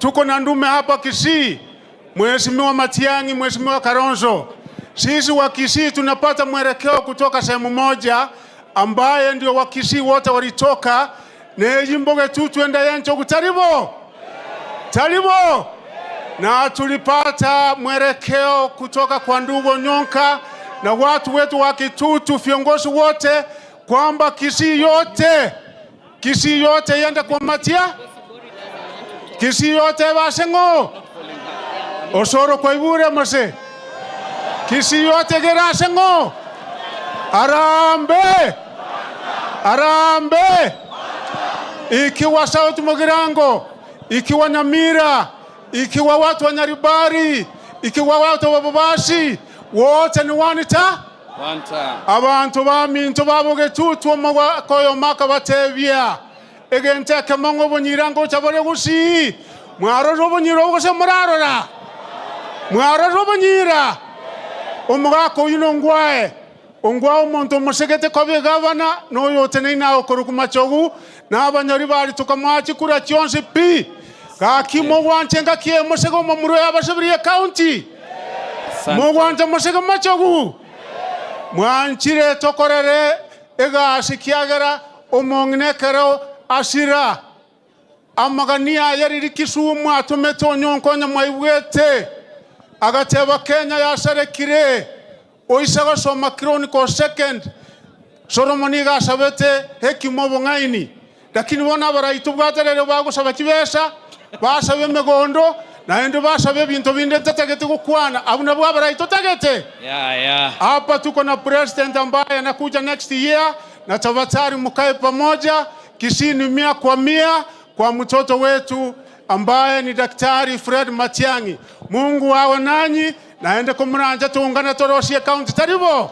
Tuko na ndume hapa Kisii, Mheshimiwa Matiang'i, Mheshimiwa Kalonzo. Sisi wa Kisii tunapata mwelekeo kutoka sehemu moja ambaye ndio wa Kisii wote walitoka, na jimboge tu tuende yencho kutaribo. Taribo. Na tulipata mwelekeo kutoka kwa ndugu Nyonka na watu wetu wa Kitutu, viongozi wote, kwamba Kisii yote yende kwa Matia. Kisii yote basengo. Osoro kwa ibure mose. Kisii yote gerasengo. Arambe. Arambe. Ikiwa Sauti Mugirango, ikiwa Nyamira, ikiwa watu wa Nyaribari, ikiwa watu wa Babasi, wote ni wanita. Abantu baminto baboge tutu koyo maka batebya. Egente kamango bonyirango chabore gusi. Mwaro robonyiro gose murarora. Mwaro robonyira. Omugako yuno ngwae. Ongwa umuntu musegete kobe gavana no yote nina okoruku machogu na abanyori bari tukamwachi kura kyonse pi. Kakimo wanchenga kie musego mumuro yabashabiriye county. Mugwanja musego machogu. Mwanchire tokorere ega asikiagara omongnekero asira amagania yariri Kisumu atumeto nyonkonya mwaibwete agateba Kenya yasarekire oisaga soma chronicle second Solomoni gasabete hekimo bongaini lakini bona baraitu bwaterere bagusaba kibesha basabe megondo na ende basabe bintu binde tategete gukwana abuna bwa baraitu tagete hapa tuko na president ambaye anakuja next year na tafadhali mkae pamoja. Kisii ni 100% kwa mtoto wetu ambaye ni Daktari Fred Matiang'i. Mungu awe nanyi, naende kumuranja tuungane toroshie county taribo.